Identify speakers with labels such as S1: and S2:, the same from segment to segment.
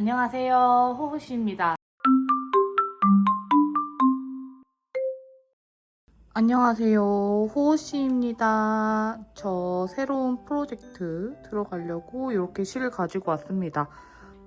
S1: 안녕하세요. 호호씨입니다. 안녕하세요. 호호씨입니다. 저 새로운 프로젝트 들어가려고 이렇게 실을 가지고 왔습니다.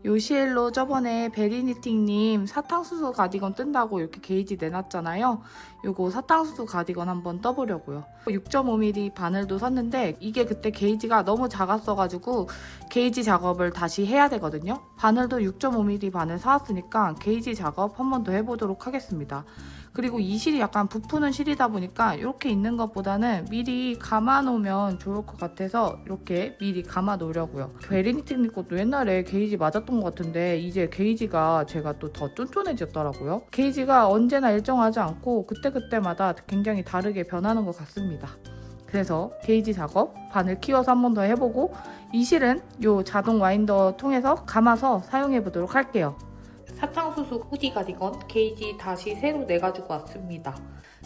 S1: 요 실로 저번에 베리니팅님 사탕수수 가디건 뜬다고 이렇게 게이지 내놨잖아요. 요거 사탕수수 가디건 한번 떠보려고요. 6.5mm 바늘도 샀는데 이게 그때 게이지가 너무 작았어가지고 게이지 작업을 다시 해야 되거든요. 바늘도 6.5mm 바늘 사왔으니까 게이지 작업 한 번 더 해보도록 하겠습니다. 그리고 이 실이 약간 부푸는 실이다 보니까 이렇게 있는 것보다는 미리 감아 놓으면 좋을 것 같아서 이렇게 미리 감아 놓으려고요. 베리니팅님 것도 옛날에 게이지 맞았던 것 같은데 이제 게이지가 제가 또 더 쫀쫀해졌더라고요. 게이지가 언제나 일정하지 않고 그때그때마다 굉장히 다르게 변하는 것 같습니다. 그래서 게이지 작업 바늘 키워서 한 번 더 해보고 이 실은 이 자동 와인더 통해서 감아서 사용해 보도록 할게요. 사탕수수 후디 가디건 게이지 다시 새로 내가지고 왔습니다.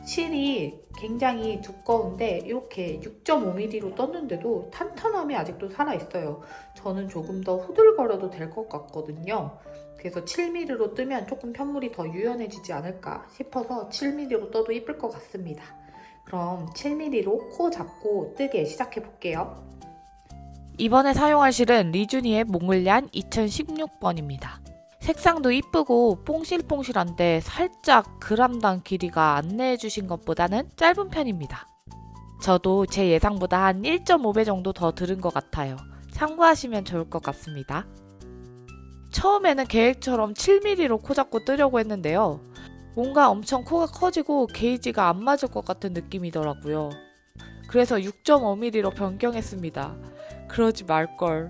S1: 실이 굉장히 두꺼운데 이렇게 6.5mm로 떴는데도 탄탄함이 아직도 살아있어요. 저는 조금 더 후들거려도 될 것 같거든요. 그래서 7mm로 뜨면 조금 편물이 더 유연해지지 않을까 싶어서 7mm로 떠도 이쁠 것 같습니다. 그럼 7mm로 코 잡고 뜨개 시작해 볼게요. 이번에 사용할 실은 리주니의 몽글얀 2016번입니다. 색상도 이쁘고 뽕실뽕실한데 살짝 그람당 길이가 안내해주신 것보다는 짧은 편입니다. 저도 제 예상보다 한 1.5배 정도 더 들은 것 같아요. 참고하시면 좋을 것 같습니다. 처음에는 계획처럼 7mm로 코 잡고 뜨려고 했는데요. 뭔가 엄청 코가 커지고 게이지가 안 맞을 것 같은 느낌이더라고요. 그래서 6.5mm로 변경했습니다. 그러지 말걸.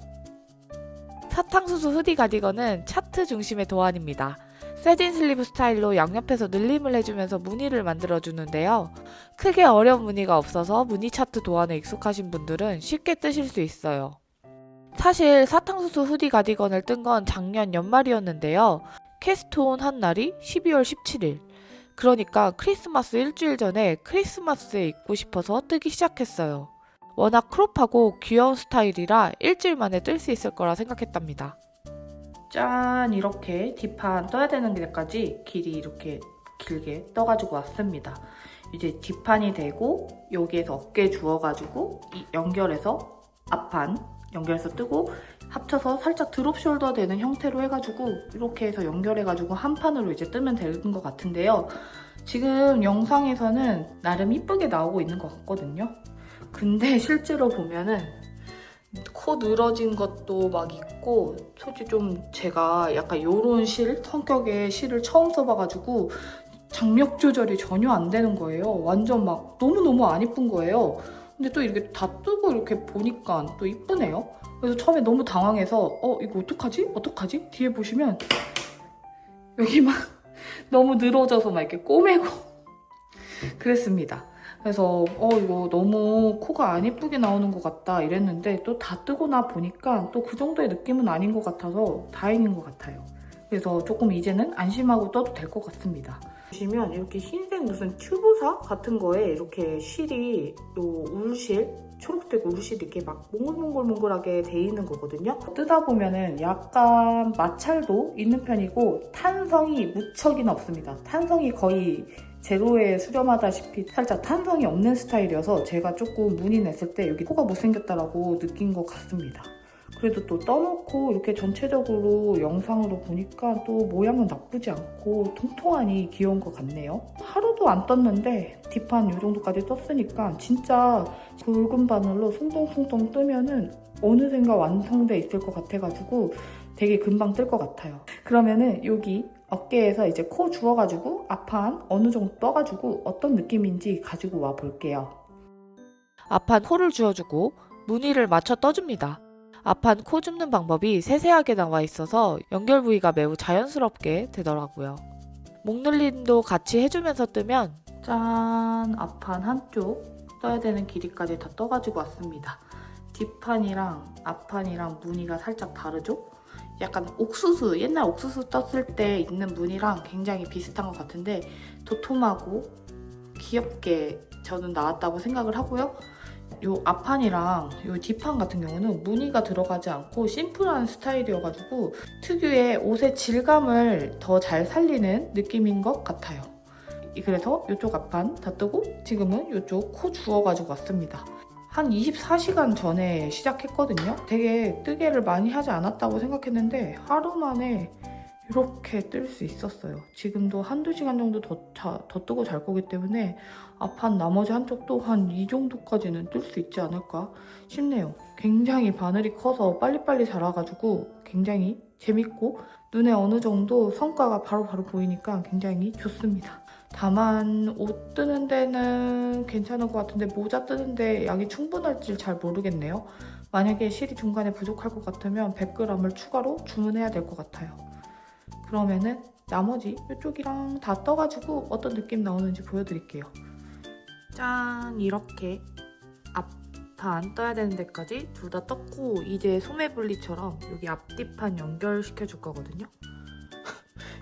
S1: 사탕수수 후디 가디건은 차트 중심의 도안입니다. 세진 슬리브 스타일로 양옆에서 늘림을 해주면서 무늬를 만들어주는데요. 크게 어려운 무늬가 없어서 무늬 차트 도안에 익숙하신 분들은 쉽게 뜨실 수 있어요. 사실 사탕수수 후디 가디건을 뜬 건 작년 연말이었는데요. 캐스트온 한 날이 12월 17일. 그러니까 크리스마스 일주일 전에 크리스마스에 입고 싶어서 뜨기 시작했어요. 워낙 크롭하고 귀여운 스타일이라 일주일 만에 뜰 수 있을 거라 생각했답니다. 짠! 이렇게 뒷판 떠야 되는 데까지 길이 이렇게 길게 떠가지고 왔습니다. 이제 뒷판이 되고 여기에서 어깨 주워가지고 연결해서 앞판 연결해서 뜨고 합쳐서 살짝 드롭 숄더 되는 형태로 해가지고 이렇게 해서 연결해가지고 한 판으로 이제 뜨면 되는 것 같은데요. 지금 영상에서는 나름 이쁘게 나오고 있는 것 같거든요. 근데 실제로 보면은 코 늘어진 것도 막 있고 솔직히 좀 제가 약간 요런 성격의 실을 처음 써봐가지고 장력 조절이 전혀 안 되는 거예요. 완전 막 너무너무 안 이쁜 거예요. 근데 또 이렇게 다 뜨고 이렇게 보니까 또 이쁘네요. 그래서 처음에 너무 당황해서 이거 어떡하지? 어떡하지? 뒤에 보시면 여기 막 너무 늘어져서 막 이렇게 꼬매고 그랬습니다. 그래서 이거 너무 코가 안 이쁘게 나오는 것 같다 이랬는데 또 다 뜨고 나 보니까 또 그 정도의 느낌은 아닌 것 같아서 다행인 것 같아요. 그래서 조금 이제는 안심하고 떠도 될 것 같습니다. 보시면 이렇게 흰색 무슨 튜브사 같은 거에 이렇게 실이 요 울실 초록색 울실 이렇게 막 몽글몽글몽글하게 돼 있는 거거든요. 뜨다 보면은 약간 마찰도 있는 편이고 탄성이 무척이나 없습니다. 탄성이 거의 제로에 수렴하다시피 살짝 탄성이 없는 스타일이어서 제가 조금 무늬 냈을 때 여기 코가 못생겼다라고 느낀 것 같습니다. 그래도 또 떠놓고 이렇게 전체적으로 영상으로 보니까 또 모양은 나쁘지 않고 통통하니 귀여운 것 같네요. 하루도 안 떴는데 뒷판 이 정도까지 떴으니까 진짜 굵은 바늘로 송동송동 뜨면은 어느샌가 완성돼 있을 것 같아가지고 되게 금방 뜰 것 같아요. 그러면은 여기 어깨에서 이제 코 주워가지고 앞판 어느 정도 떠가지고 어떤 느낌인지 가지고 와 볼게요. 앞판 코를 주워주고 무늬를 맞춰 떠줍니다. 앞판 코 줍는 방법이 세세하게 나와 있어서 연결 부위가 매우 자연스럽게 되더라고요. 목 늘림도 같이 해주면서 뜨면 짠! 앞판 한쪽 떠야 되는 길이까지 다 떠가지고 왔습니다. 뒷판이랑 앞판이랑 무늬가 살짝 다르죠? 약간 옥수수, 옛날 옥수수 떴을 때 있는 무늬랑 굉장히 비슷한 것 같은데 도톰하고 귀엽게 저는 나왔다고 생각을 하고요. 요 앞판이랑 요 뒷판 같은 경우는 무늬가 들어가지 않고 심플한 스타일이어가지고 특유의 옷의 질감을 더 잘 살리는 느낌인 것 같아요. 그래서 이쪽 앞판 다 뜨고 지금은 이쪽 코 주워가지고 왔습니다. 한 24시간 전에 시작했거든요. 되게 뜨개를 많이 하지 않았다고 생각했는데 하루 만에 이렇게 뜰 수 있었어요. 지금도 한두 시간 정도 더 뜨고 잘 거기 때문에 앞판 나머지 한쪽도 한 이 정도까지는 뜰 수 있지 않을까 싶네요. 굉장히 바늘이 커서 빨리빨리 자라가지고 굉장히 재밌고 눈에 어느 정도 성과가 바로바로 보이니까 굉장히 좋습니다. 다만 옷 뜨는 데는 괜찮을 것 같은데 모자 뜨는데 양이 충분할지 잘 모르겠네요. 만약에 실이 중간에 부족할 것 같으면 100g을 추가로 주문해야 될 것 같아요. 그러면은 나머지 이쪽이랑 다 떠가지고 어떤 느낌 나오는지 보여드릴게요. 짠! 이렇게 앞판 떠야 되는 데까지 둘 다 떴고 이제 소매분리처럼 여기 앞뒤판 연결시켜 줄 거거든요.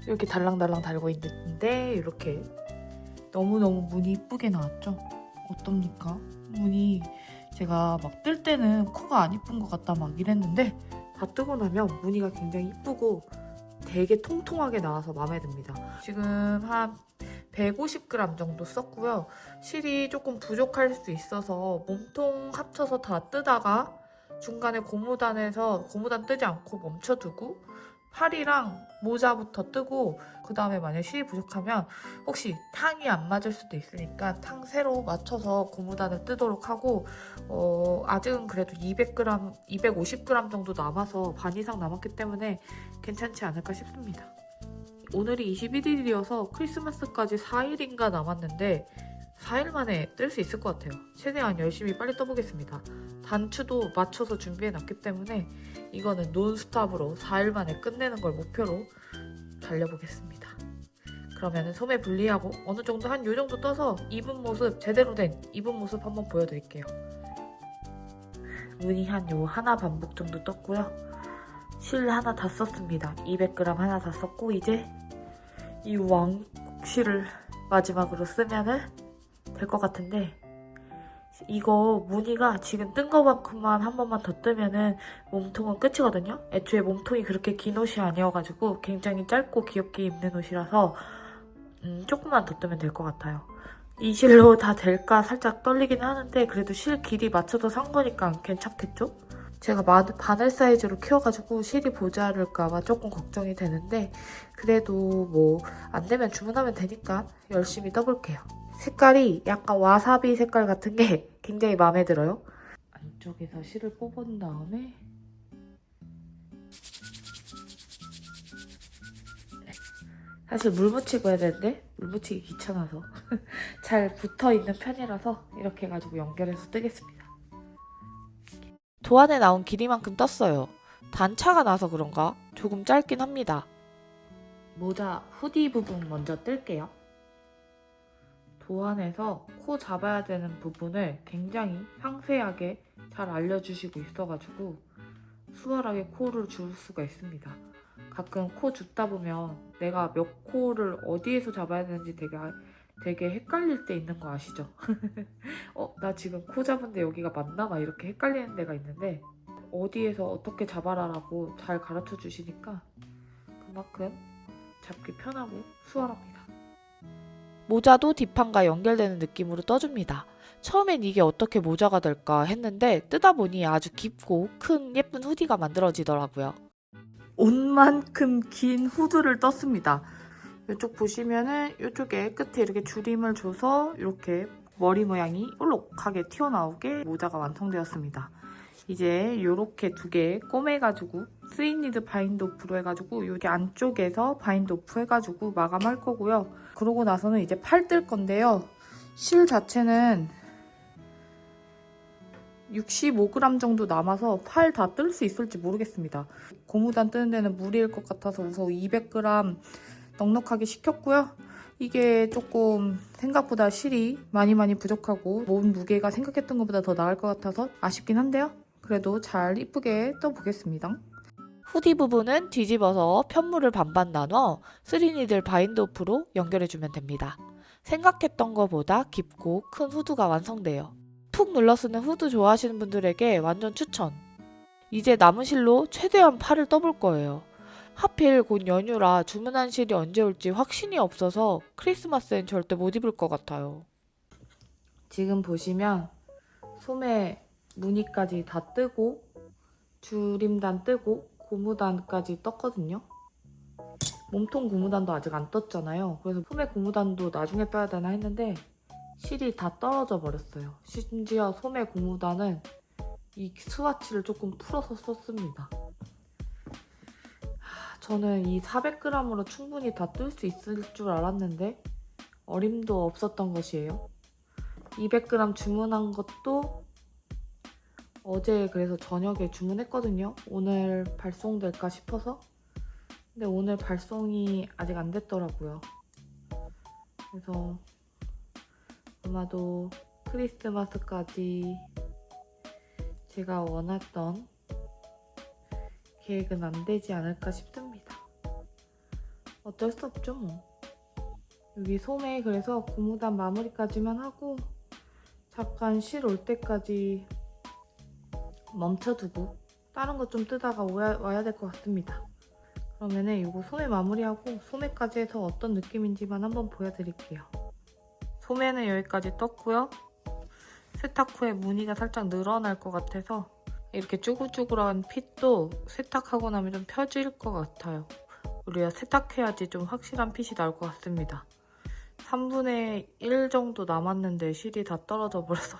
S1: 이렇게 달랑달랑 달고 있는데 이렇게 너무너무 무늬 이쁘게 나왔죠? 어떻습니까? 무늬 제가 막 뜰 때는 코가 안 이쁜 것 같다 막 이랬는데 다 뜨고 나면 무늬가 굉장히 이쁘고 되게 통통하게 나와서 마음에 듭니다. 지금 한 150g 정도 썼고요. 실이 조금 부족할 수 있어서 몸통 합쳐서 다 뜨다가 중간에 고무단 뜨지 않고 멈춰두고 팔이랑 모자부터 뜨고 그 다음에 만약 실이 부족하면 혹시 탕이 안 맞을 수도 있으니까 탕 새로 맞춰서 고무단을 뜨도록 하고 아직은 그래도 200g, 250g 정도 남아서 반 이상 남았기 때문에 괜찮지 않을까 싶습니다. 오늘이 21일이어서 크리스마스까지 4일인가 남았는데 4일 만에 뜰 수 있을 것 같아요. 최대한 열심히 빨리 떠보겠습니다. 단추도 맞춰서 준비해놨기 때문에 이거는 논스톱으로 4일 만에 끝내는 걸 목표로 달려보겠습니다. 그러면 소매 분리하고 어느 정도 한 요 정도 떠서 입은 모습, 제대로 된 입은 모습 한번 보여드릴게요. 무늬 한 요 하나 반복 정도 떴고요. 실 하나 다 썼습니다. 200g 하나 다 썼고 이제 이 왕실을 마지막으로 쓰면은 될 것 같은데 이거 무늬가 지금 뜬 거만큼만 한 번만 더 뜨면은 몸통은 끝이거든요. 애초에 몸통이 그렇게 긴 옷이 아니어가지고 굉장히 짧고 귀엽게 입는 옷이라서 조금만 더 뜨면 될 것 같아요. 이 실로 다 될까 살짝 떨리긴 하는데 그래도 실 길이 맞춰서 산 거니까 괜찮겠죠? 제가 바늘 사이즈로 키워가지고 실이 모자랄까봐 조금 걱정이 되는데 그래도 뭐 안 되면 주문하면 되니까 열심히 떠볼게요. 색깔이 약간 와사비 색깔 같은 게 굉장히 마음에 들어요. 안쪽에서 실을 뽑은 다음에 사실 물 묻히고 해야 되는데 물 묻히기 귀찮아서 잘 붙어있는 편이라서 이렇게 해가지고 연결해서 뜨겠습니다. 도안에 나온 길이만큼 떴어요. 단차가 나서 그런가 조금 짧긴 합니다. 모자 후디 부분 먼저 뜰게요. 도안에서 코 잡아야 되는 부분을 굉장히 상세하게 잘 알려주시고 있어가지고 수월하게 코를 줄 수가 있습니다. 가끔 코 줍다 보면 내가 몇 코를 어디에서 잡아야 되는지 되게 헷갈릴 때 있는 거 아시죠? 나 지금 코 잡은데 여기가 맞나? 막 이렇게 헷갈리는 데가 있는데 어디에서 어떻게 잡아라라고 잘 가르쳐 주시니까 그만큼 잡기 편하고 수월합니다. 모자도 뒷판과 연결되는 느낌으로 떠줍니다. 처음엔 이게 어떻게 모자가 될까 했는데 뜨다 보니 아주 깊고 큰 예쁜 후디가 만들어지더라고요. 옷만큼 긴 후드를 떴습니다. 이쪽 보시면은 이쪽에 끝에 이렇게 줄임을 줘서 이렇게 머리 모양이 올록하게 튀어나오게 모자가 완성되었습니다. 이제 이렇게 두 개 꼬매가지고 스윗니드 바인드 오프로 해가지고 여기 안쪽에서 바인드 오프 해가지고 마감할 거고요. 그러고 나서는 이제 팔 뜰 건데요. 실 자체는 65g 정도 남아서 팔 다 뜰 수 있을지 모르겠습니다. 고무단 뜨는 데는 무리일 것 같아서 우선 200g 넉넉하게 시켰고요. 이게 조금 생각보다 실이 많이 부족하고 몸 무게가 생각했던 것보다 더 나을 것 같아서 아쉽긴 한데요. 그래도 잘 이쁘게 떠보겠습니다. 후디 부분은 뒤집어서 편물을 반반 나눠 스리니들 바인드 오프로 연결해주면 됩니다. 생각했던 것보다 깊고 큰 후드가 완성돼요.
S2: 푹 눌러 쓰는 후드 좋아하시는 분들에게 완전 추천. 이제 남은 실로 최대한 팔을 떠볼 거예요. 하필 곧 연휴라 주문한 실이 언제 올지 확신이 없어서 크리스마스엔 절대 못 입을 것 같아요.
S1: 지금 보시면 소매 무늬까지 다 뜨고 줄임단 뜨고 고무단까지 떴거든요. 몸통 고무단도 아직 안 떴잖아요. 그래서 소매 고무단도 나중에 떠야 되나 했는데 실이 다 떨어져 버렸어요. 심지어 소매 고무단은 이 스와치를 조금 풀어서 썼습니다. 저는 이 400g으로 충분히 다 뜰 수 있을 줄 알았는데 어림도 없었던 것이에요. 200g 주문한 것도 어제 그래서 저녁에 주문했거든요. 오늘 발송될까 싶어서. 근데 오늘 발송이 아직 안 됐더라고요. 그래서 아마도 크리스마스까지 제가 원했던 계획은 안 되지 않을까 싶습니다. 어쩔 수 없죠 뭐. 여기 소매 그래서 고무단 마무리까지만 하고 잠깐 실 올 때까지 멈춰두고 다른 거 좀 뜨다가 와야 될 것 같습니다. 그러면은 이거 소매 마무리하고 소매까지 해서 어떤 느낌인지만 한번 보여드릴게요. 소매는 여기까지 떴고요. 세탁 후에 무늬가 살짝 늘어날 것 같아서 이렇게 쭈글쭈글한 핏도 세탁하고 나면 좀 펴질 것 같아요. 우리가 세탁해야지 좀 확실한 핏이 나올 것 같습니다. 3분의 1 정도 남았는데 실이 다 떨어져 버려서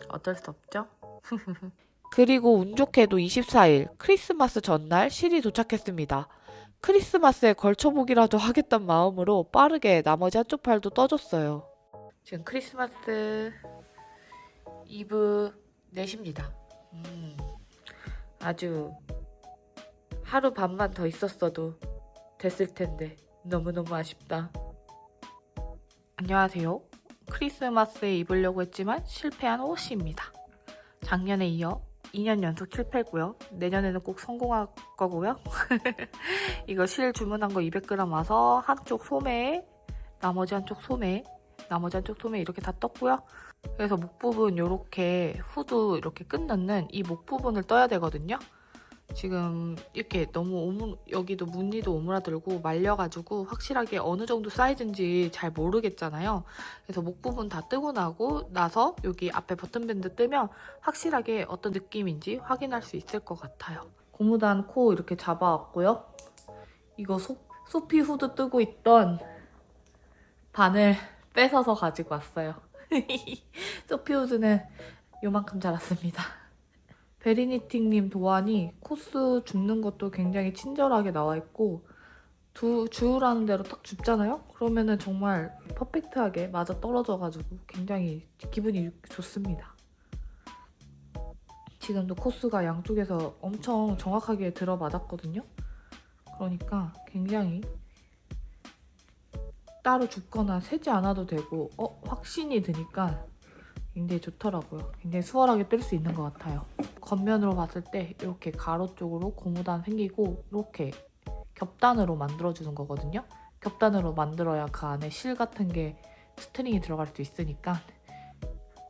S1: 어쩔 수 없죠?
S2: 그리고 운 좋게도 24일 크리스마스 전날 실이 도착했습니다. 크리스마스에 걸쳐보기라도 하겠다는 마음으로 빠르게 나머지 한쪽 팔도 떠줬어요.
S1: 지금 크리스마스 이브 4시입니다. 아주 하루 반만 더 있었어도 됐을 텐데 너무너무 아쉽다. 안녕하세요. 크리스마스에 입으려고 했지만 실패한 호시입니다. 작년에 이어 2년 연속 실패고요. 내년에는 꼭 성공할 거고요. 이거 실 주문한 거 200g 와서 한쪽 소매에 나머지 한쪽 소매 이렇게 다 떴고요. 그래서 목 부분 이렇게 후드 이렇게 끈 넣는 이 목 부분을 떠야 되거든요. 지금 이렇게 너무 여기도 무늬도 오므라들고 말려가지고 확실하게 어느 정도 사이즈인지 잘 모르겠잖아요. 그래서 목 부분 다 뜨고 나서 여기 앞에 버튼밴드 뜨면 확실하게 어떤 느낌인지 확인할 수 있을 것 같아요. 고무단 코 이렇게 잡아왔고요. 이거 소피 후드 뜨고 있던 바늘 뺏어서 가지고 왔어요. 소피 후드는 요만큼 자랐습니다. 베리니팅님 도안이 코스 줍는 것도 굉장히 친절하게 나와있고 주우라는 대로 딱 줍잖아요? 그러면은 정말 퍼펙트하게 맞아 떨어져가지고 굉장히 기분이 좋습니다. 지금도 코스가 양쪽에서 엄청 정확하게 들어맞았거든요? 그러니까 굉장히 따로 줍거나 세지 않아도 되고 확신이 드니까 굉장히 좋더라고요. 굉장히 수월하게 뜰 수 있는 것 같아요. 겉면으로 봤을 때 이렇게 가로 쪽으로 고무단 생기고 이렇게 겹단으로 만들어주는 거거든요. 겹단으로 만들어야 그 안에 실 같은 게 스트링이 들어갈 수 있으니까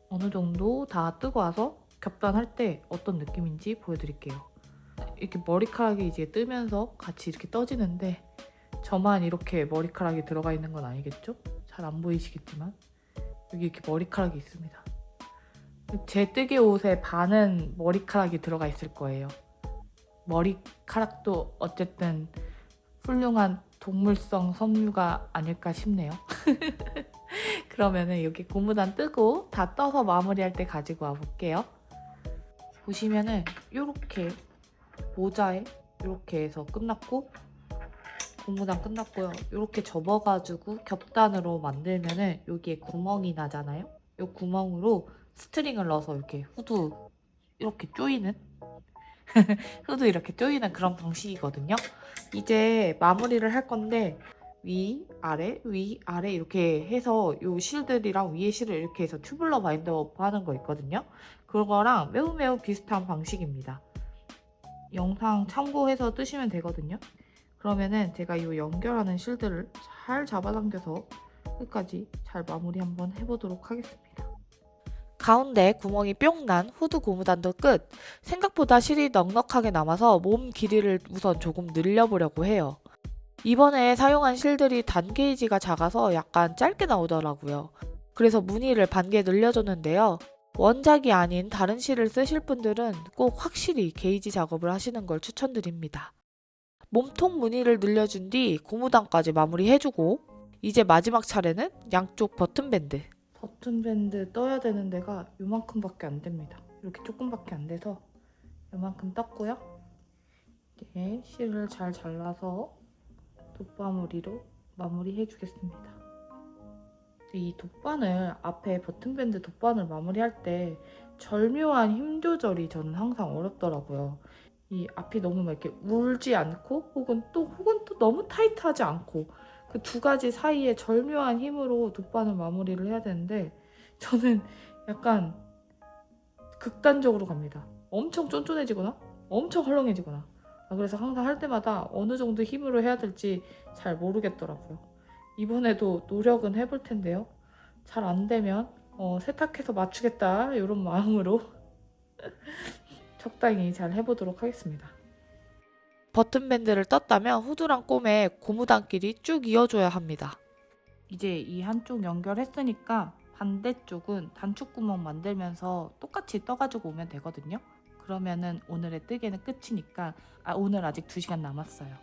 S1: 어느 정도 다 뜨고 와서 겹단할 때 어떤 느낌인지 보여드릴게요. 이렇게 머리카락이 이제 뜨면서 같이 이렇게 떠지는데 저만 이렇게 머리카락이 들어가 있는 건 아니겠죠? 잘 안 보이시겠지만 여기 이렇게 머리카락이 있습니다. 제 뜨개 옷에 반은 머리카락이 들어가 있을 거예요. 머리카락도 어쨌든 훌륭한 동물성 섬유가 아닐까 싶네요. 그러면은 여기 고무단 뜨고 다 떠서 마무리할 때 가지고 와볼게요. 보시면은 이렇게 모자에 이렇게 해서 끝났고 고무단 끝났고요. 이렇게 접어가지고 겹단으로 만들면은 여기에 구멍이 나잖아요. 이 구멍으로 스트링을 넣어서 이렇게 후드 이렇게 조이는 후드 이렇게 조이는 그런 방식이거든요. 이제 마무리를 할 건데 위, 아래 이렇게 해서 이 실들이랑 위에 실을 이렇게 해서 튜블러 바인더 하는 거 있거든요. 그거랑 매우 비슷한 방식입니다. 영상 참고해서 뜨시면 되거든요. 그러면은 제가 이 연결하는 실들을 잘 잡아당겨서 끝까지 잘 마무리 한번 해보도록 하겠습니다.
S2: 가운데 구멍이 뿅 난 후드 고무단도 끝. 생각보다 실이 넉넉하게 남아서 몸 길이를 우선 조금 늘려보려고 해요. 이번에 사용한 실들이 단 게이지가 작아서 약간 짧게 나오더라고요. 그래서 무늬를 반 개 늘려줬는데요. 원작이 아닌 다른 실을 쓰실 분들은 꼭 확실히 게이지 작업을 하시는 걸 추천드립니다. 몸통 무늬를 늘려준 뒤 고무단까지 마무리해주고 이제 마지막 차례는 양쪽 버튼밴드.
S1: 버튼밴드 떠야 되는 데가 요만큼밖에 안 됩니다. 이렇게 조금밖에 안 돼서 요만큼 떴고요. 이제 실을 잘 잘라서 돗바무리로 마무리해 주겠습니다. 이 돗바늘 앞에 버튼밴드 돗바늘 마무리할 때 절묘한 힘 조절이 저는 항상 어렵더라고요. 이 앞이 너무 막 이렇게 울지 않고 혹은 또 너무 타이트하지 않고 그 두 가지 사이에 절묘한 힘으로 돗바늘 마무리를 해야 되는데 저는 약간 극단적으로 갑니다. 엄청 쫀쫀해지거나 엄청 헐렁해지거나 그래서 항상 할 때마다 어느 정도 힘으로 해야 될지 잘 모르겠더라고요. 이번에도 노력은 해볼 텐데요. 잘 안 되면 세탁해서 맞추겠다 이런 마음으로 적당히 잘 해보도록 하겠습니다.
S2: 버튼밴드를 떴다면 후드랑 꼼에 고무단끼리 쭉 이어줘야 합니다.
S1: 이제 이 한쪽 연결했으니까 반대쪽은 단축구멍 만들면서 똑같이 떠가지고 오면 되거든요. 그러면은 오늘의 뜨개는 끝이니까 오늘 아직 2시간 남았어요.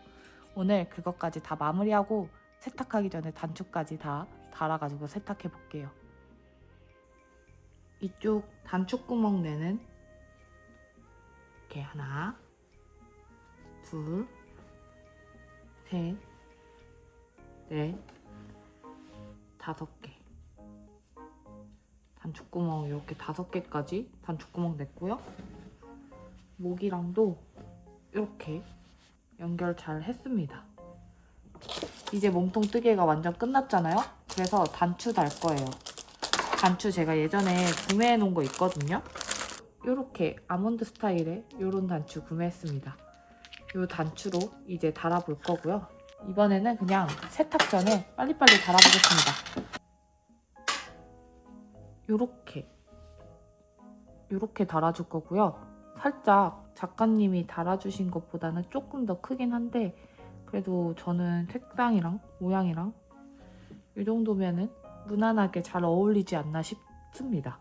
S1: 오늘 그것까지 다 마무리하고 세탁하기 전에 단축까지 다 달아가지고 세탁해 볼게요. 이쪽 단축구멍 내는 이렇게 하나, 둘, 셋, 넷, 5개. 단축구멍 이렇게 5개까지 단축구멍 냈고요. 목이랑도 이렇게 연결 잘 했습니다. 이제 몸통 뜨개가 완전 끝났잖아요. 그래서 단추 달 거예요. 단추 제가 예전에 구매해 놓은 거 있거든요. 이렇게 아몬드 스타일의 이런 단추 구매했습니다. 이 단추로 이제 달아볼 거고요. 이번에는 그냥 세탁 전에 빨리빨리 달아보겠습니다. 요렇게 달아줄 거고요. 살짝 작가님이 달아주신 것보다는 조금 더 크긴 한데 그래도 저는 색상이랑 모양이랑 이 정도면은 무난하게 잘 어울리지 않나 싶습니다.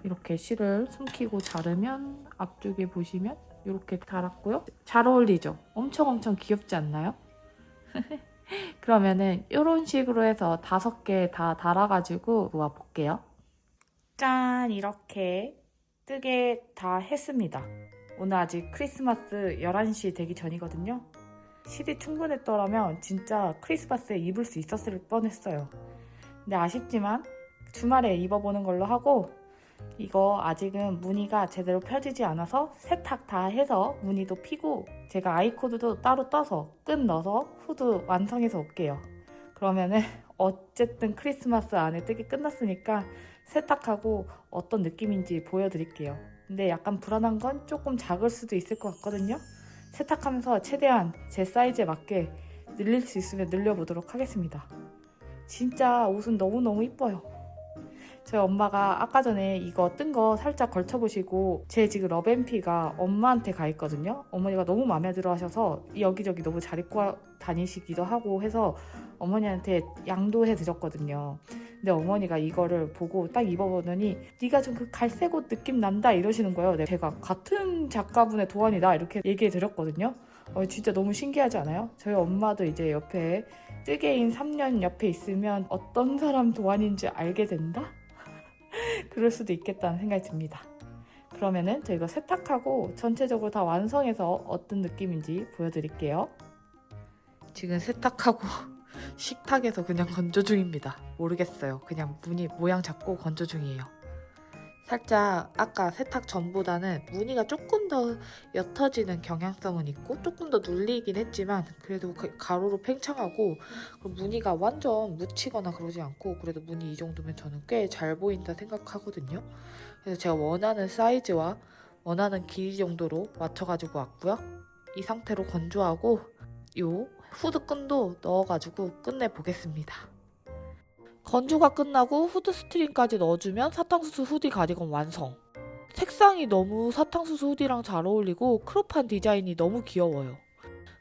S1: 이렇게 실을 숨기고 자르면 앞쪽에 보시면 이렇게 달았고요. 잘 어울리죠? 엄청 귀엽지 않나요? 그러면은 이런 식으로 해서 5개 다 달아가지고 모아볼게요. 짠! 이렇게 뜨개 다 했습니다. 오늘 아직 크리스마스 11시 되기 전이거든요. 실이 충분했더라면 진짜 크리스마스에 입을 수 있었을 뻔했어요. 근데 아쉽지만 주말에 입어보는 걸로 하고 이거 아직은 무늬가 제대로 펴지지 않아서 세탁 다 해서 무늬도 피고 제가 아이코드도 따로 떠서 끈 넣어서 후드 완성해서 올게요. 그러면은 어쨌든 크리스마스 안에 뜨기 끝났으니까 세탁하고 어떤 느낌인지 보여드릴게요. 근데 약간 불안한 건 조금 작을 수도 있을 것 같거든요. 세탁하면서 최대한 제 사이즈에 맞게 늘릴 수 있으면 늘려보도록 하겠습니다. 진짜 옷은 너무너무 이뻐요. 저희 엄마가 아까 전에 이거 뜬 거 살짝 걸쳐보시고 제 지금 러벤피가 엄마한테 가 있거든요. 어머니가 너무 마음에 들어 하셔서 여기저기 너무 잘 입고 다니시기도 하고 해서 어머니한테 양도해 드렸거든요. 근데 어머니가 이거를 보고 딱 입어보더니 네가 좀 그 갈색 옷 느낌 난다 이러시는 거예요. 제가 같은 작가분의 도안이다 이렇게 얘기해 드렸거든요. 진짜 너무 신기하지 않아요? 저희 엄마도 이제 옆에 뜨개인 3년 옆에 있으면 어떤 사람 도안인지 알게 된다? 그럴 수도 있겠다는 생각이 듭니다. 그러면은 저 이거 세탁하고 전체적으로 다 완성해서 어떤 느낌인지 보여드릴게요. 지금 세탁하고 식탁에서 그냥 건조 중입니다. 모르겠어요. 그냥 무늬 모양 잡고 건조 중이에요. 살짝 아까 세탁 전보다는 무늬가 조금 더 옅어지는 경향성은 있고 조금 더 눌리긴 했지만 그래도 가로로 팽창하고 무늬가 완전 묻히거나 그러지 않고 그래도 무늬 이 정도면 저는 꽤 잘 보인다 생각하거든요. 그래서 제가 원하는 사이즈와 원하는 길이 정도로 맞춰가지고 왔고요. 이 상태로 건조하고 요 후드 끈도 넣어가지고 끝내보겠습니다.
S2: 건조가 끝나고 후드 스트링까지 넣어주면 사탕수수 후디 가디건 완성. 색상이 너무 사탕수수 후디랑 잘 어울리고 크롭한 디자인이 너무 귀여워요.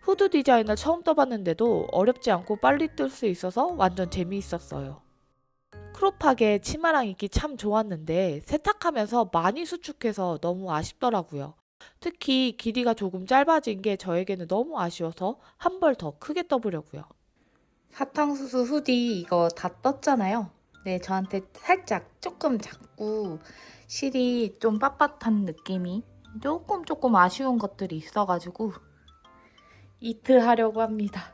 S2: 후드 디자인을 처음 떠봤는데도 어렵지 않고 빨리 뜰 수 있어서 완전 재미있었어요. 크롭하게 치마랑 입기 참 좋았는데 세탁하면서 많이 수축해서 너무 아쉽더라고요. 특히 길이가 조금 짧아진 게 저에게는 너무 아쉬워서 한 벌 더 크게 떠보려고요.
S1: 사탕수수 후디 이거 다 떴잖아요. 네, 저한테 살짝 조금 작고 실이 좀 빳빳한 느낌이 조금 아쉬운 것들이 있어가지고 이트하려고 합니다.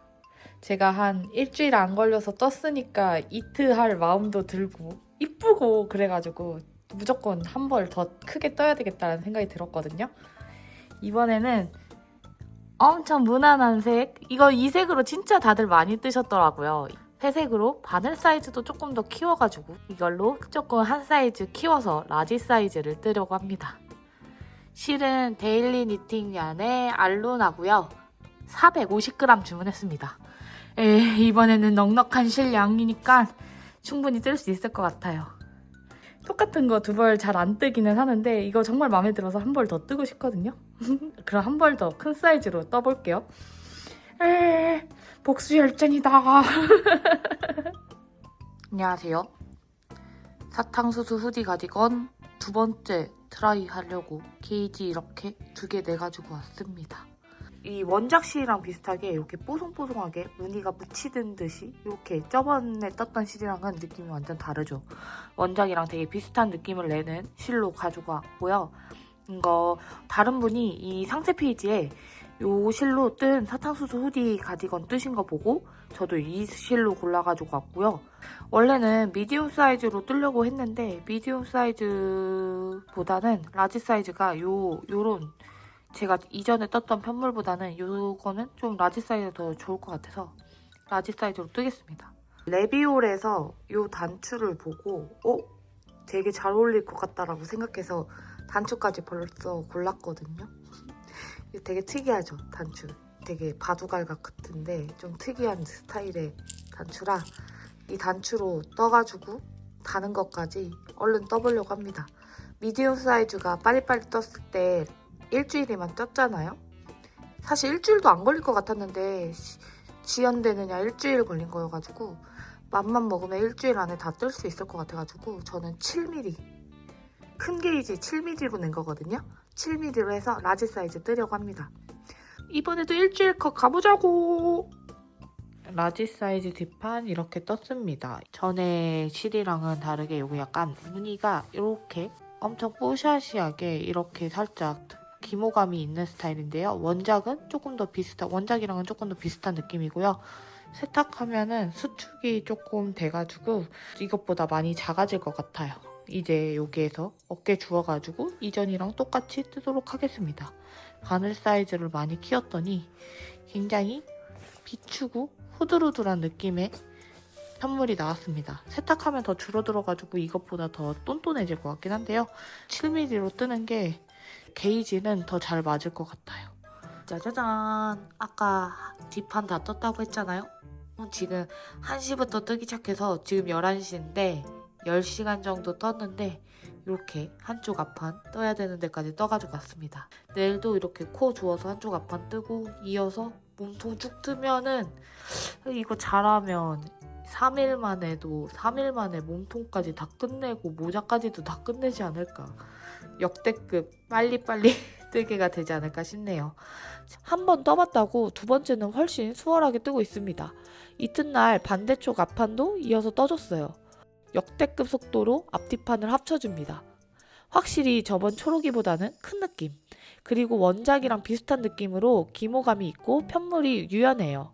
S1: 제가 한 일주일 안 걸려서 떴으니까 이트할 마음도 들고 이쁘고 그래가지고 무조건 한 벌 더 크게 떠야 되겠다는 생각이 들었거든요. 이번에는 엄청 무난한 색, 이 색으로 진짜 다들 많이 뜨셨더라고요. 회색으로 바늘 사이즈도 조금 더 키워가지고 이걸로 조금 한 사이즈 키워서 라지 사이즈를 뜨려고 합니다. 실은 데일리 니팅 얀의 알루나고요. 450g 주문했습니다. 이번에는 넉넉한 실 양이니까 충분히 뜰 수 있을 것 같아요. 똑같은 거 두 벌 잘 안 뜨기는 하는데 이거 정말 마음에 들어서 한 벌 더 뜨고 싶거든요. 그럼 한 벌 더 큰 사이즈로 떠볼게요. 복수 열전이다. 안녕하세요. 사탕수수 후디 가디건 두 번째 트라이 하려고 게이지 이렇게 2개 내가지고 왔습니다. 이 원작 실이랑 비슷하게 이렇게 뽀송뽀송하게 무늬가 묻히든 듯이 이렇게 저번에 떴던 실이랑은 느낌이 완전 다르죠. 원작이랑 되게 비슷한 느낌을 내는 실로 가지고 왔고요. 이거 다른 분이 이 상세 페이지에 이 실로 뜬 사탕수수 후디 가디건 뜨신 거 보고 저도 이 실로 골라가지고 왔고요. 원래는 미디움 사이즈로 뜨려고 했는데 미디움 사이즈보다는 라지 사이즈가 요런 제가 이전에 떴던 편물보다는 요거는 좀 라지 사이즈가 더 좋을 것 같아서 라지 사이즈로 뜨겠습니다. 레비올에서 요 단추를 보고 되게 잘 어울릴 것 같다라고 생각해서 단추까지 벌써 골랐거든요. 되게 특이하죠, 단추. 되게 바둑알각 같은데 좀 특이한 스타일의 단추라 이 단추로 떠가지고 다는 것까지 얼른 떠보려고 합니다. 미디움 사이즈가 빨리빨리 떴을 때 일주일이면 떴잖아요. 사실 일주일도 안 걸릴 것 같았는데 지연되느냐 일주일 걸린 거여가지고 맘만 먹으면 일주일 안에 다 뜰 수 있을 것 같아가지고 저는 7mm 큰 게이지 7mm로 낸 거거든요. 7mm로 해서 라지 사이즈 뜨려고 합니다. 이번에도 일주일 컷 가보자고. 라지 사이즈 뒷판 이렇게 떴습니다. 전에 실이랑은 다르게 요거 약간 무늬가 이렇게 엄청 뽀샤시하게 이렇게 살짝 기모감이 있는 스타일인데요. 원작이랑은 조금 더 비슷한 느낌이고요. 세탁하면은 수축이 조금 돼가지고 이것보다 많이 작아질 것 같아요. 이제 여기에서 어깨 주워가지고 이전이랑 똑같이 뜨도록 하겠습니다. 바늘 사이즈를 많이 키웠더니 굉장히 비추고 후들후들한 느낌의 편물이 나왔습니다. 세탁하면 더 줄어들어가지고 이것보다 더 똔똔해질 것 같긴 한데요. 7mm로 뜨는 게 게이지는 더 잘 맞을 것 같아요. 짜자잔! 아까 뒷판 다 떴다고 했잖아요? 지금 1시부터 뜨기 시작해서 지금 11시인데 10시간 정도 떴는데 이렇게 한쪽 앞판 떠야 되는 데까지 떠가지고 왔습니다. 내일도 이렇게 코 주워서 한쪽 앞판 뜨고 이어서 몸통 쭉 뜨면은 이거 잘하면 3일 만에 몸통까지 다 끝내고 모자까지도 다 끝내지 않을까. 역대급 빨리빨리 뜨개가 되지 않을까 싶네요.
S2: 한 번 떠봤다고 두 번째는 훨씬 수월하게 뜨고 있습니다. 이튿날 반대쪽 앞판도 이어서 떠줬어요. 역대급 속도로 앞뒤판을 합쳐줍니다. 확실히 저번 초록이보다는 큰 느낌, 그리고 원작이랑 비슷한 느낌으로 기모감이 있고 편물이 유연해요.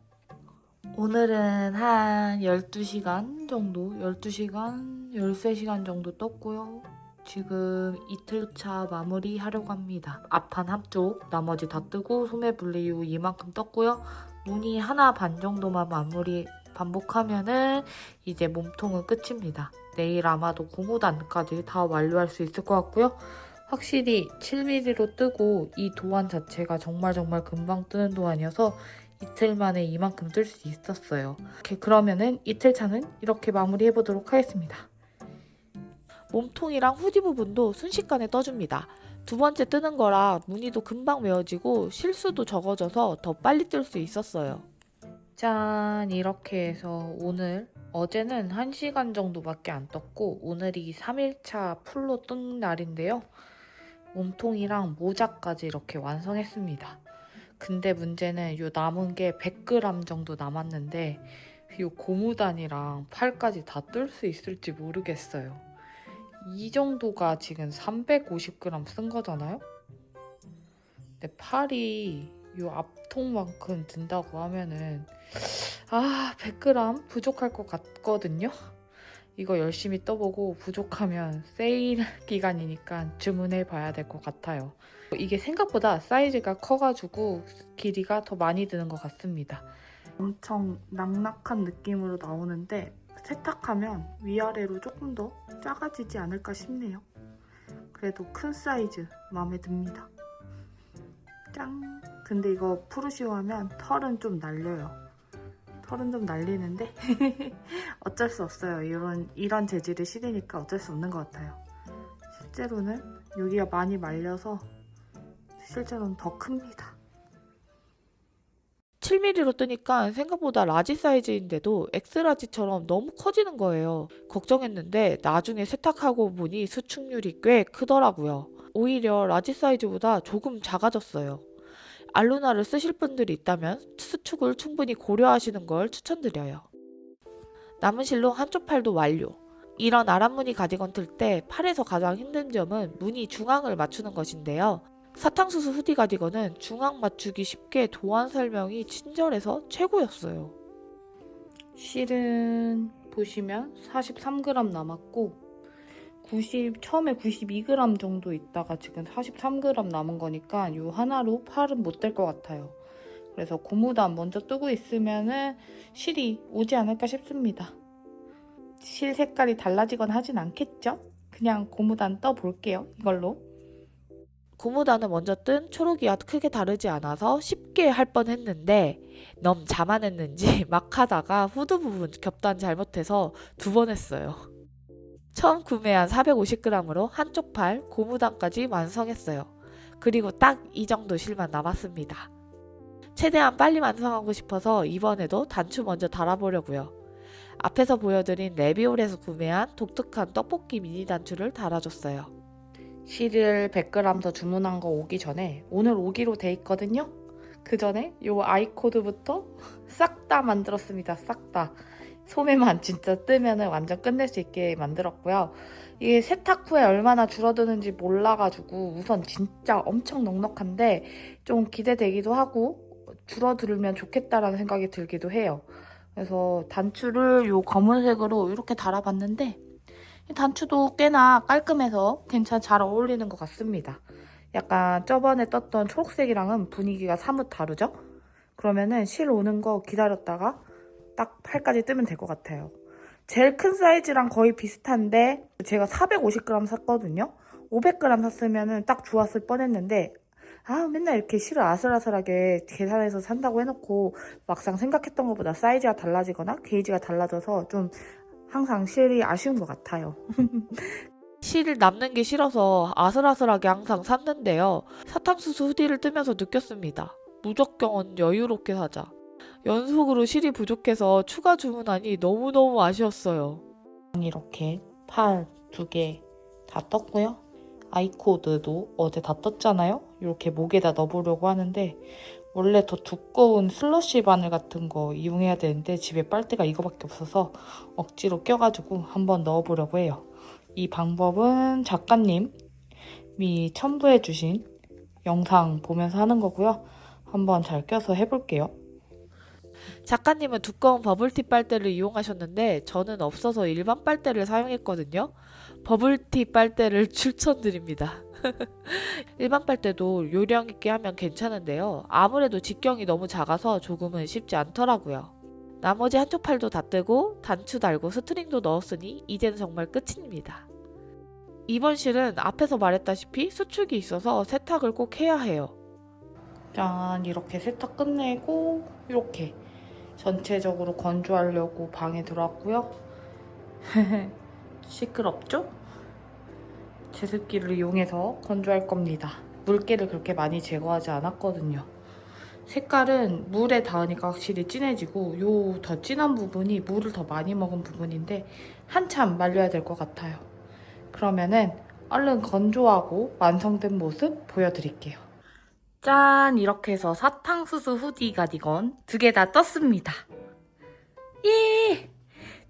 S1: 오늘은 한 12시간 정도, 12시간, 13시간 정도 떴고요. 지금 이틀차 마무리 하려고 합니다. 앞판 한쪽 나머지 다 뜨고 소매 분리 이후 이만큼 떴고요. 무늬 하나 반 정도만 마무리 반복하면은 이제 몸통은 끝입니다. 내일 아마도 고무단까지 다 완료할 수 있을 것 같고요. 확실히 7mm로 뜨고 이 도안 자체가 정말 금방 뜨는 도안이어서 이틀 만에 이만큼 뜰 수 있었어요. 그러면은 이틀 차는 이렇게 마무리해 보도록 하겠습니다.
S2: 몸통이랑 후디 부분도 순식간에 떠줍니다. 두 번째 뜨는 거라 무늬도 금방 메워지고 실수도 적어져서 더 빨리 뜰 수 있었어요.
S1: 짠! 이렇게 해서 어제는 1시간 정도밖에 안 떴고 오늘이 3일차 풀로 뜬 날인데요. 몸통이랑 모자까지 이렇게 완성했습니다. 근데 문제는 요 남은 게 100g 정도 남았는데 요 고무단이랑 팔까지 다 뜰 수 있을지 모르겠어요. 이 정도가 지금 350g 쓴 거잖아요? 근데 팔이 요 앞통만큼 든다고 하면은 100g 부족할 것 같거든요? 이거 열심히 떠보고 부족하면 세일 기간이니까 주문해 봐야 될 것 같아요. 이게 생각보다 사이즈가 커가지고 길이가 더 많이 드는 것 같습니다. 엄청 낙낙한 느낌으로 나오는데 세탁하면 위아래로 조금 더 작아지지 않을까 싶네요. 그래도 큰 사이즈 마음에 듭니다. 짠! 근데 이거 푸르시오 하면 털은 좀 날려요. 털은 좀 날리는데 어쩔 수 없어요. 이런 재질을 실으니까 어쩔 수 없는 것 같아요. 실제로는 여기가 많이 말려서 실제로는 더 큽니다.
S2: 7mm로 뜨니까 생각보다 라지 사이즈인데도 엑스라지처럼 너무 커지는 거예요. 걱정했는데 나중에 세탁하고 보니 수축률이 꽤 크더라고요. 오히려 라지 사이즈보다 조금 작아졌어요. 알루나를 쓰실 분들이 있다면 수축을 충분히 고려하시는 걸 추천드려요. 남은 실로 한쪽 팔도 완료. 이런 아랫무늬 가디건 틀 때 팔에서 가장 힘든 점은 무늬 중앙을 맞추는 것인데요. 사탕수수 후디 가디건은 중앙 맞추기 쉽게 도안 설명이 친절해서 최고였어요.
S1: 실은 보시면 43g 남았고 처음에 92g 정도 있다가 지금 43g 남은 거니까 이 하나로 팔은 못 될 것 같아요. 그래서 고무단 먼저 뜨고 있으면은 실이 오지 않을까 싶습니다. 실 색깔이 달라지거나 하진 않겠죠? 그냥 고무단 떠볼게요, 이걸로.
S2: 고무단은 먼저 뜬 초록이와 크게 다르지 않아서 쉽게 할 뻔했는데 너무 자만했는지 막 하다가 후드 부분 겹단 잘못해서 2번 했어요. 처음 구매한 450g으로 한쪽 팔 고무단까지 완성했어요. 그리고 딱 이 정도 실만 남았습니다. 최대한 빨리 완성하고 싶어서 이번에도 단추 먼저 달아보려고요. 앞에서 보여드린 레비올에서 구매한 독특한 떡볶이 미니 단추를 달아줬어요.
S1: 실을 100g 더 주문한 거 오기 전에 오늘 오기로 돼 있거든요. 그 전에 요 아이코드부터 싹 다 만들었습니다. 싹 다. 소매만 진짜 뜨면 완전 끝낼 수 있게 만들었고요. 이게 세탁 후에 얼마나 줄어드는지 몰라가지고 우선 진짜 엄청 넉넉한데 좀 기대되기도 하고 줄어들면 좋겠다라는 생각이 들기도 해요. 그래서 단추를 요 검은색으로 이렇게 달아봤는데 이 단추도 꽤나 깔끔해서 잘 어울리는 것 같습니다. 약간 저번에 떴던 초록색이랑은 분위기가 사뭇 다르죠? 그러면은 실 오는 거 기다렸다가 딱 팔까지 뜨면 될 것 같아요. 제일 큰 사이즈랑 거의 비슷한데 제가 450g 샀거든요. 500g 샀으면 딱 좋았을 뻔했는데 맨날 이렇게 실을 아슬아슬하게 계산해서 산다고 해놓고 막상 생각했던 것보다 사이즈가 달라지거나 게이지가 달라져서 좀 항상 실이 아쉬운 것 같아요.
S2: 실 남는 게 싫어서 아슬아슬하게 항상 샀는데요. 사탕수수 후디를 뜨면서 느꼈습니다. 무조건 여유롭게 사자. 연속으로 실이 부족해서 추가 주문하니 너무너무 아쉬웠어요.
S1: 이렇게 팔 2개 다 떴고요. 아이코드도 어제 다 떴잖아요. 이렇게 목에다 넣어보려고 하는데 원래 더 두꺼운 슬러시 바늘 같은 거 이용해야 되는데 집에 빨대가 이거밖에 없어서 억지로 껴가지고 한번 넣어보려고 해요. 이 방법은 작가님이 첨부해주신 영상 보면서 하는 거고요. 한번 잘 껴서 해볼게요.
S2: 작가님은 두꺼운 버블티 빨대를 이용하셨는데 저는 없어서 일반 빨대를 사용했거든요. 버블티 빨대를 추천드립니다. 일반 빨대도 요령 있게 하면 괜찮은데요. 아무래도 직경이 너무 작아서 조금은 쉽지 않더라고요. 나머지 한쪽 팔도 다 뜨고 단추 달고 스트링도 넣었으니 이제는 정말 끝입니다. 이번 실은 앞에서 말했다시피 수축이 있어서 세탁을 꼭 해야 해요.
S1: 짠, 이렇게 세탁 끝내고 이렇게 전체적으로 건조하려고 방에 들어왔고요. 시끄럽죠? 제습기를 이용해서 건조할 겁니다. 물기를 그렇게 많이 제거하지 않았거든요. 색깔은 물에 닿으니까 확실히 진해지고 요 더 진한 부분이 물을 더 많이 먹은 부분인데 한참 말려야 될 것 같아요. 그러면은 얼른 건조하고 완성된 모습 보여드릴게요. 짠! 이렇게 해서 사탕수수 후디 가디건 2개 다 떴습니다. 예!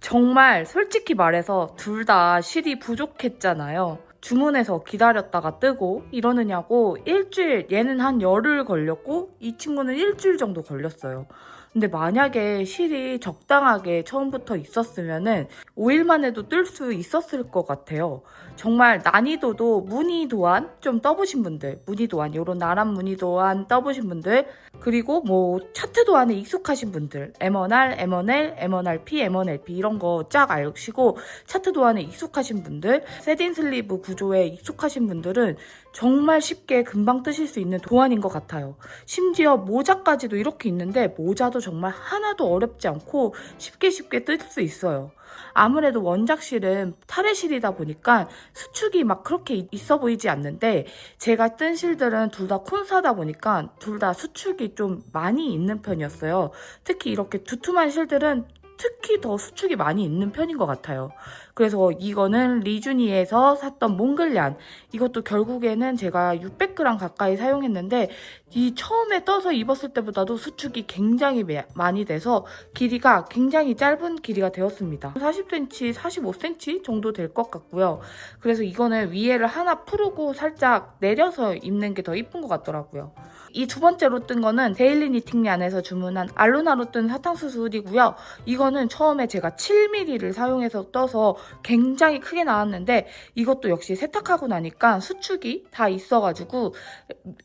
S1: 정말 솔직히 말해서 둘 다 실이 부족했잖아요. 주문해서 기다렸다가 뜨고 이러느냐고 일주일, 얘는 한 열흘 걸렸고 이 친구는 일주일 정도 걸렸어요. 근데 만약에 실이 적당하게 처음부터 있었으면은 5일만 해도 뜰 수 있었을 것 같아요. 정말 난이도도 무늬 도안 좀 떠보신 분들, 무늬 도안, 요런 나란 무늬 도안 떠보신 분들, 그리고 뭐 차트 도안에 익숙하신 분들, M1R, M1L, M1RP, M1LP 이런 거 쫙 아시고 차트 도안에 익숙하신 분들, 세딘 슬리브 구조에 익숙하신 분들은 정말 쉽게 금방 뜨실 수 있는 도안인 것 같아요. 심지어 모자까지도 이렇게 있는데 모자도 정말 하나도 어렵지 않고 쉽게 뜰 수 있어요. 아무래도 원작실은 타레실이다 보니까 수축이 막 그렇게 있어 보이지 않는데 제가 뜬 실들은 둘 다 콘사다 보니까 둘 다 수축이 좀 많이 있는 편이었어요. 특히 이렇게 두툼한 실들은 특히 더 수축이 많이 있는 편인 것 같아요. 그래서 이거는 리주니에서 샀던 몽글얀, 이것도 결국에는 제가 600g 가까이 사용했는데 이 처음에 떠서 입었을 때보다도 수축이 굉장히 많이 돼서 길이가 굉장히 짧은 길이가 되었습니다. 40cm, 45cm 정도 될 것 같고요. 그래서 이거는 위에를 하나 풀고 살짝 내려서 입는 게 더 이쁜 것 같더라고요. 이 두 번째로 뜬 거는 데일리 니팅란에서 주문한 알루나로 뜬 사탕수수 후디고요. 이거는 처음에 제가 7mm를 사용해서 떠서 굉장히 크게 나왔는데 이것도 역시 세탁하고 나니까 수축이 다 있어가지고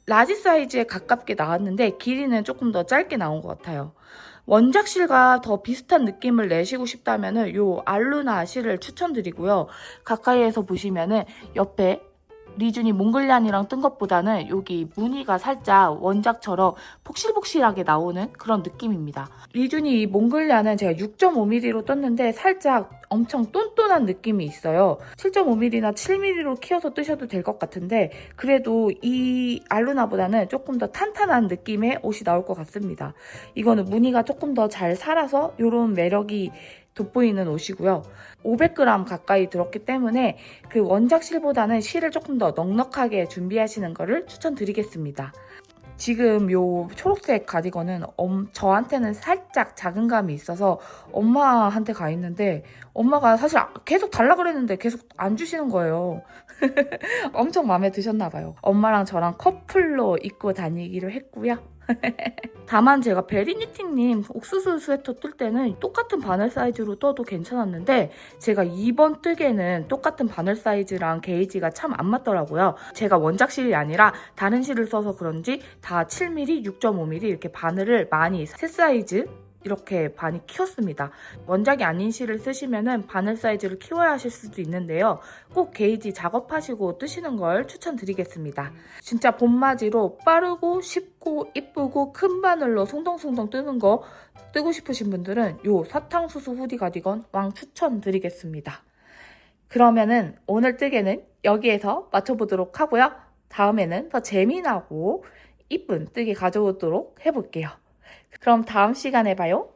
S1: 라지 사이즈에 가깝게 나왔는데 길이는 조금 더 짧게 나온 것 같아요. 원작실과 더 비슷한 느낌을 내시고 싶다면 요 알루나 실을 추천드리고요. 가까이에서 보시면은 옆에 리준이 몽글란이랑 뜬 것보다는 여기 무늬가 살짝 원작처럼 폭실폭실하게 나오는 그런 느낌입니다. 리준이 이 몽글란은 제가 6.5mm로 떴는데 살짝 엄청 똔똔한 느낌이 있어요. 7.5mm나 7mm로 키워서 뜨셔도 될 것 같은데 그래도 이 알루나보다는 조금 더 탄탄한 느낌의 옷이 나올 것 같습니다. 이거는 무늬가 조금 더 잘 살아서 이런 매력이 돋보이는 옷이고요. 500g 가까이 들었기 때문에 그 원작 실보다는 실을 조금 더 넉넉하게 준비하시는 거를 추천드리겠습니다. 지금 요 초록색 가디건은 저한테는 살짝 작은 감이 있어서 엄마한테 가 있는데 엄마가 사실 계속 달라 그랬는데 계속 안 주시는 거예요. 엄청 마음에 드셨나 봐요. 엄마랑 저랑 커플로 입고 다니기로 했고요. 다만 제가 베리니팅님 옥수수 스웨터 뜰 때는 똑같은 바늘 사이즈로 떠도 괜찮았는데 제가 이번 뜨개는 똑같은 바늘 사이즈랑 게이지가 참 안 맞더라고요. 제가 원작 실이 아니라 다른 실을 써서 그런지 다 7mm, 6.5mm 이렇게 바늘을 많이 새 사이즈 이렇게 많이 키웠습니다. 원작이 아닌 실을 쓰시면 바늘 사이즈를 키워야 하실 수도 있는데요. 꼭 게이지 작업하시고 뜨시는 걸 추천드리겠습니다. 진짜 봄맞이로 빠르고 쉽고 이쁘고 큰 바늘로 송덩송덩 뜨는 거 뜨고 싶으신 분들은 요 사탕수수 후디 가디건 왕 추천드리겠습니다. 그러면은 오늘 뜨개는 여기에서 마쳐보도록 하고요. 다음에는 더 재미나고 이쁜 뜨개 가져오도록 해볼게요. 그럼 다음 시간에 봐요.